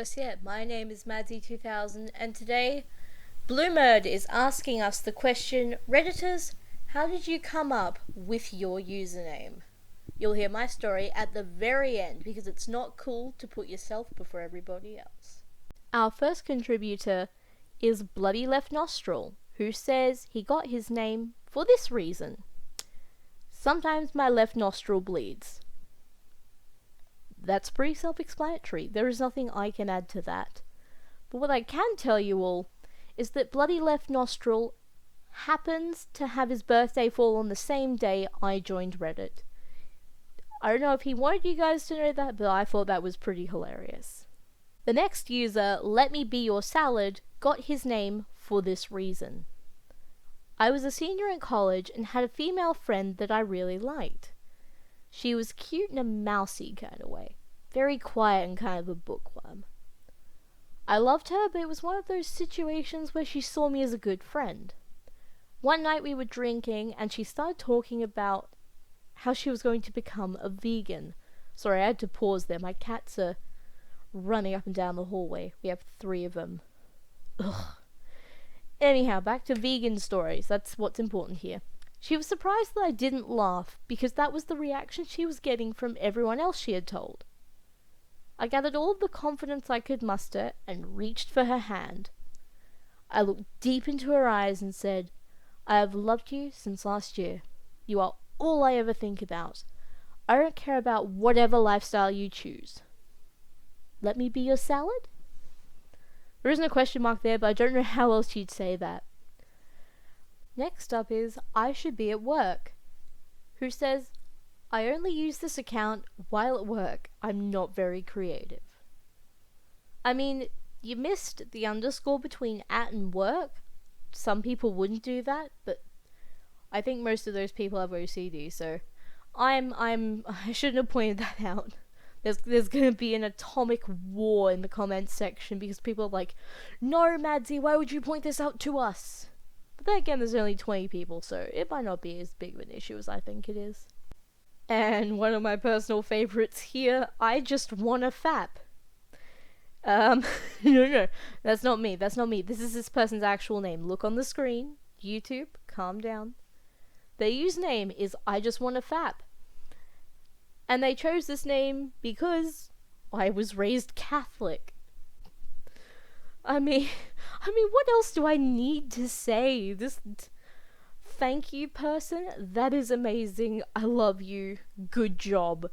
just yet. My name is Madsy2000 and today Bloomerd is asking us the question, Redditors, how did you come up with your username? You'll hear my story at the very end because it's not cool to put yourself before everybody else. Our first contributor is BloodyLeftNostril, who says he got his name for this reason. Sometimes my left nostril bleeds. That's pretty self-explanatory. There is nothing I can add to that. But what I can tell you all is that BloodyLeftNostril happens to have his birthday fall on the same day I joined Reddit. I don't know if he wanted you guys to know that, but I thought that was pretty hilarious. The next user, LetMeBeYourSalad, got his name for this reason. I was a senior in college and had a female friend that I really liked. She was cute in a mousy kind of way, very quiet and kind of a bookworm. I loved her, but it was one of those situations where she saw me as a good friend. One night we were drinking and she started talking about how she was going to become a vegan. Sorry, I had to pause there. My cats are running up and down the hallway. We have 3 of them. Ugh. Anyhow, back to vegan stories. That's what's important here. She was surprised that I didn't laugh because that was the reaction she was getting from everyone else she had told. I gathered all of the confidence I could muster and reached for her hand. I looked deep into her eyes and said, I have loved you since last year. You are all I ever think about. I don't care about whatever lifestyle you choose. Let me be your salad? There isn't a question mark there, but I don't know how else you'd say that. Next up is I Should Be at Work, who says, I only use this account while at work. I'm not very creative. I mean, you missed the underscore between at and work. Some people wouldn't do that, but I think most of those people have OCD, so I shouldn't have pointed that out. There's gonna be an atomic war in the comments section because people are like, no, Madsy, why would you point this out to us? But then again, there's only 20 people, so it might not be as big of an issue as I think it is. And one of my personal favorites here, I just want a fap. No, that's not me, This is this person's actual name. Look on the screen. YouTube, calm down. Their username is I just want a fap. And they chose this name because I was raised Catholic. I mean, what else do I need to say? Thank you, person. That is amazing. I love you. Good job.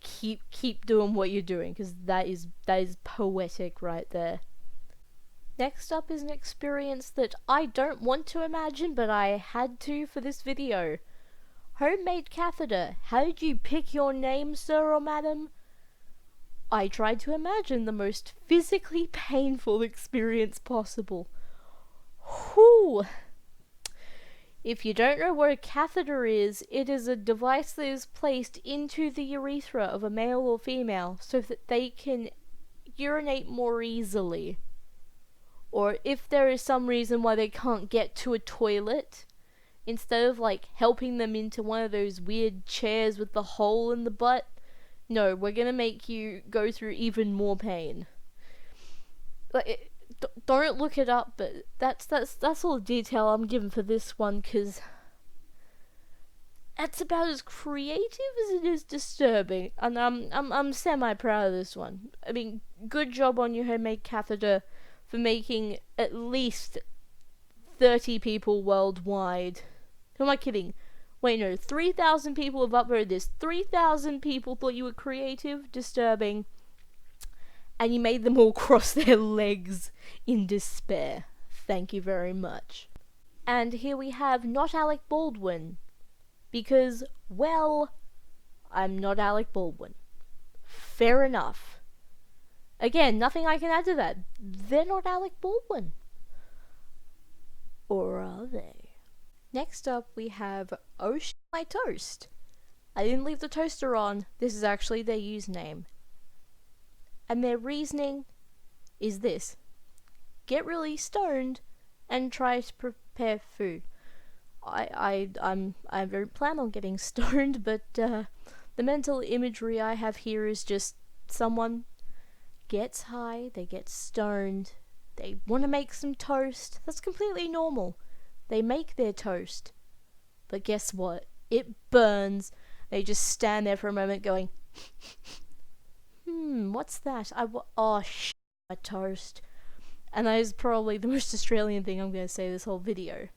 Keep doing what you're doing, because that is poetic right there. Next up is an experience that I don't want to imagine, but I had to for this video. Homemade catheter. How did you pick your name, sir or madam? I tried to imagine the most physically painful experience possible. Whew. If you don't know what a catheter is, it is a device that is placed into the urethra of a male or female so that they can urinate more easily. Or if there is some reason why they can't get to a toilet, instead of helping them into one of those weird chairs with the hole in the butt, no, we're gonna make you go through even more pain. Don't look it up, but that's all the detail I'm given for this one, because that's about as creative as it is disturbing, and I'm semi-proud of this one. I mean, good job on your homemade catheter for making at least 30 people worldwide. Who am I kidding? Wait, no, 3,000 people have uploaded this. 3,000 people thought you were creative, disturbing, and you made them all cross their legs in despair. Thank you very much. And here we have not Alec Baldwin, because, well, I'm not Alec Baldwin. Fair enough. Again, nothing I can add to that. They're not Alec Baldwin. Or are they? Next up, we have Oh Shit My Toast. I didn't leave the toaster on. This is actually their username. And their reasoning is this. Get really stoned and try to prepare food. I don't plan on getting stoned, but the mental imagery I have here is just someone gets high, they get stoned, they want to make some toast. That's completely normal. They make their toast. But guess what? It burns. They just stand there for a moment going, what's that? A toast. And that is probably the most Australian thing I'm going to say this whole video.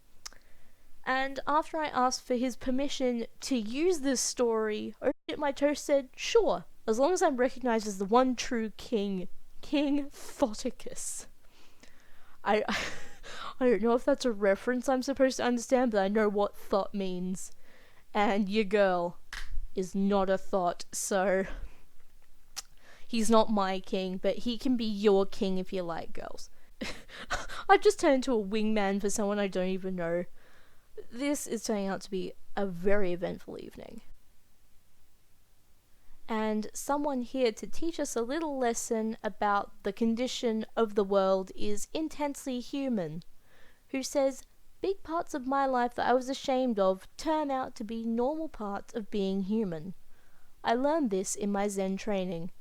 And after I asked for his permission to use this story, my toast said, sure, as long as I'm recognized as the one true king, King Thoticus. I don't know if that's a reference I'm supposed to understand, but I know what thought means. And your girl is not a thought, so he's not my king, but he can be your king if you like, girls. I've just turned into a wingman for someone I don't even know. This is turning out to be a very eventful evening. And someone here to teach us a little lesson about the condition of the world is Intensely Human, who says, big parts of my life that I was ashamed of turn out to be normal parts of being human. I learned this in my Zen training.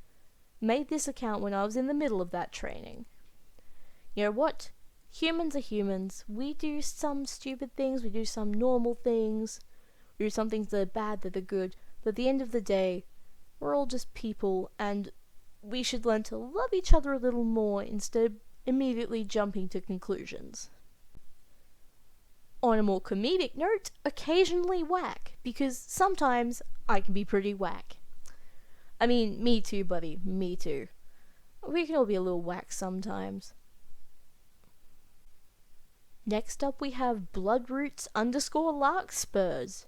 Made this account when I was in the middle of that training. You know what? Humans are humans. We do some stupid things, we do some normal things, we do some things that are bad, that are good, but at the end of the day, we're all just people, and we should learn to love each other a little more instead of immediately jumping to conclusions. On a more comedic note, occasionally whack, because sometimes I can be pretty whack. I mean, me too, buddy, me too. We can all be a little whack sometimes. Next up we have Bloodroots _ Larkspurs.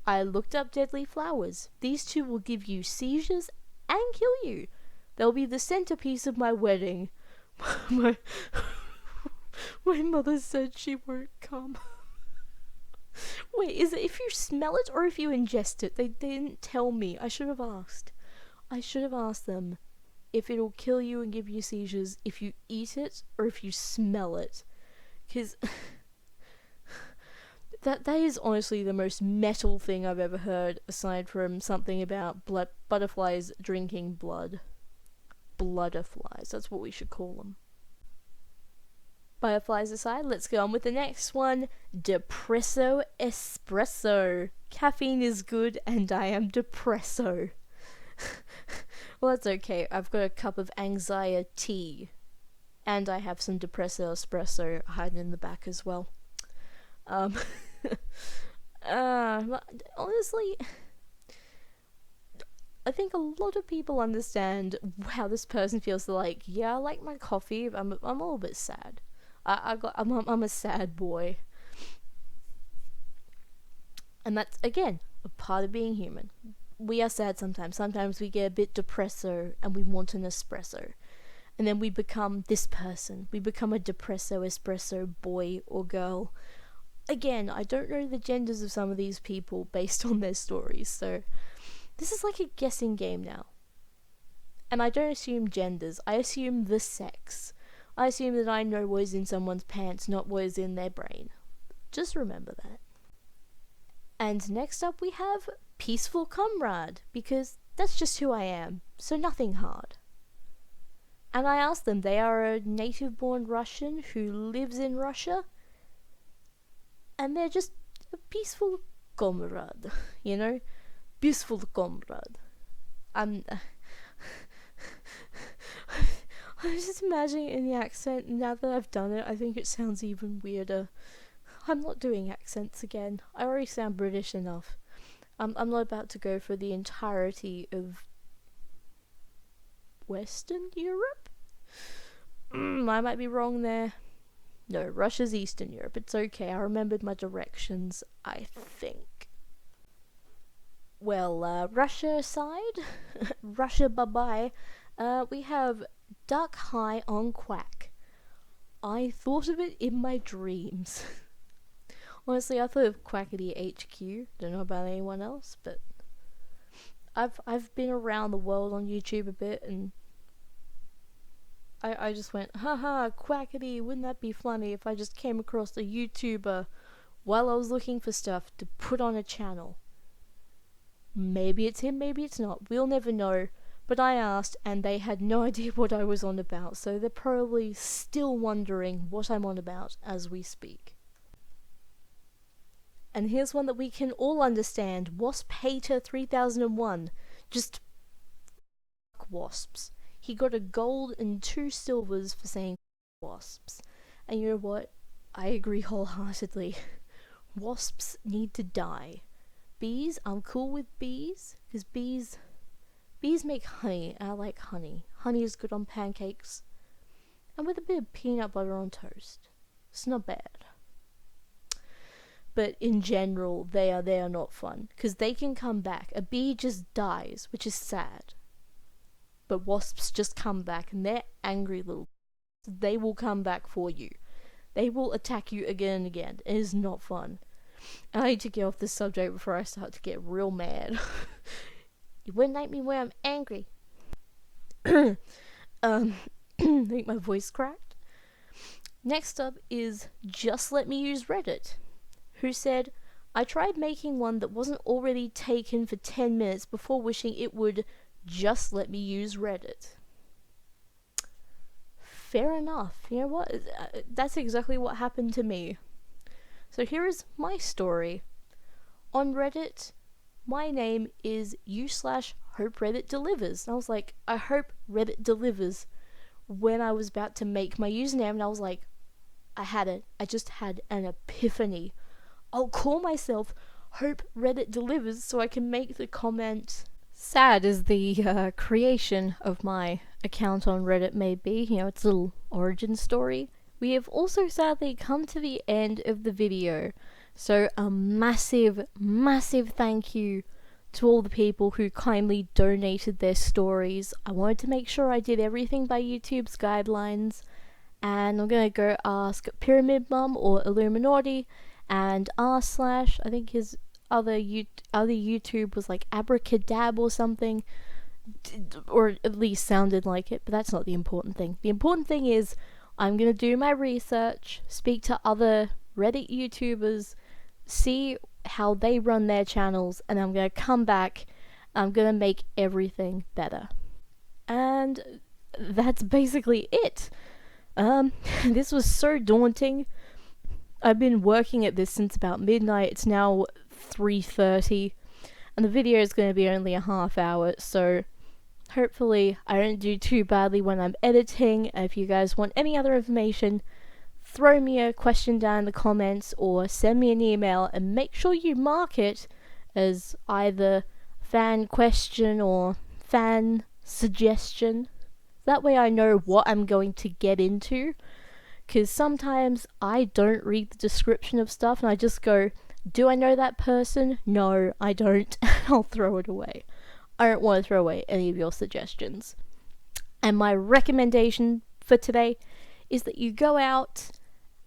I looked up deadly flowers. These two will give you seizures and kill you. They'll be the centerpiece of my wedding. My mother said she won't come. Wait, is it if you smell it or if you ingest it? They didn't tell me. I should have asked. I should have asked them if it'll kill you and give you seizures if you eat it or if you smell it. Because that is honestly the most metal thing I've ever heard, aside from something about butterflies drinking blood. Bloodflies, that's what we should call them. Butterflies aside, let's go on with the next one. Depresso Espresso. Caffeine is good and I am depresso. Well, that's okay. I've got a cup of anxiety. And I have some Depresso Espresso hiding in the back as well. Honestly, I think a lot of people understand how this person feels. They're like, yeah, I like my coffee, but I'm a little bit sad. I'm a sad boy. And that's, again, a part of being human. We are sad sometimes. Sometimes we get a bit depresso and we want an espresso. And then we become this person. We become a Depresso Espresso boy or girl. Again, I don't know the genders of some of these people based on their stories, so this is like a guessing game now. And I don't assume genders, I assume the sex. I assume that I know what is in someone's pants, not what is in their brain. Just remember that. And next up we have Peaceful Comrade, because that's just who I am, so nothing hard. And I asked them, they are a native-born Russian who lives in Russia, and they're just a peaceful comrade, you know? Peaceful comrade. I'm just imagining in the accent. Now that I've done it, I think it sounds even weirder. I'm not doing accents again. I already sound British enough. I'm not about to go for the entirety of Western Europe? I might be wrong there. No, Russia's Eastern Europe. It's okay. I remembered my directions, I think. Well, Russia aside, Russia bye-bye, we have Duck High on Quack. I thought of it in my dreams. Honestly, I thought of Quackety HQ. Don't know about anyone else, but I've been around the world on YouTube a bit, and I just went, haha, Quackety, wouldn't that be funny if I just came across a YouTuber while I was looking for stuff to put on a channel. Maybe it's him, maybe it's not. We'll never know. But I asked, and they had no idea what I was on about, so they're probably still wondering what I'm on about as we speak. And here's one that we can all understand. Wasp Hater 3001. Just fuck wasps. He got a gold and 2 silvers for saying wasps. And you know what? I agree wholeheartedly. Wasps need to die. Bees, I'm cool with bees, because bees make honey, and I like honey. Honey is good on pancakes, and with a bit of peanut butter on toast. It's not bad. But in general, they are not fun, because they can come back. A bee just dies, which is sad. But wasps just come back, and they're angry little. They will come back for you. They will attack you again and again. It is not fun. And I need to get off this subject before I start to get real mad. You wouldn't like me when I'm angry. I think my voice cracked. Next up is JustLetMeUseReddit, who said, I tried making one that wasn't already taken for 10 minutes before wishing it would just let me use Reddit. Fair enough. You know what? That's exactly what happened to me. So here is my story. On Reddit, my name is u/hope Reddit delivers. And I was like, I hope Reddit delivers. When I was about to make my username, and I was like, I had it. I just had an epiphany. I'll call myself Hope Reddit Delivers so I can make the comment. Sad as the creation of my account on Reddit may be, you know, its little origin story, we have also sadly come to the end of the video. So a massive, massive thank you to all the people who kindly donated their stories. I wanted to make sure I did everything by YouTube's guidelines, and I'm gonna go ask Pyramid Mum or Illuminati and r/, I think his other YouTube was like Abracadab or something, or at least sounded like it, but that's not the important thing. The important thing is I'm gonna do my research, speak to other Reddit YouTubers, see how they run their channels, and I'm gonna come back. I'm gonna make everything better. And that's basically it. This was so daunting. I've been working at this since about midnight. It's now 3:30, and the video is going to be only a half hour, so hopefully I don't do too badly when I'm editing. And if you guys want any other information, throw me a question down in the comments or send me an email, and make sure you mark it as either fan question or fan suggestion. That way I know what I'm going to get into, because sometimes I don't read the description of stuff and I just go, do I know that person? No, I don't. I'll throw it away. I don't want to throw away any of your suggestions. And my recommendation for today is that you go out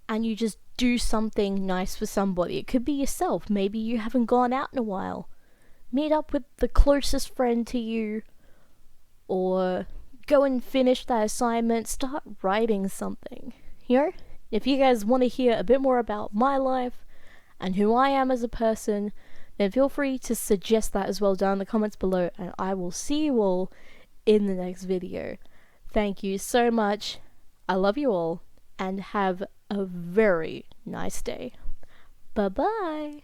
and you just do something nice for somebody. It could be yourself. Maybe you haven't gone out in a while. Meet up with the closest friend to you, or go and finish that assignment. Start writing something. You know, if you guys want to hear a bit more about my life and who I am as a person, then feel free to suggest that as well down in the comments below, and I will see you all in the next video. Thank you so much. I love you all, and have a very nice day. Bye bye.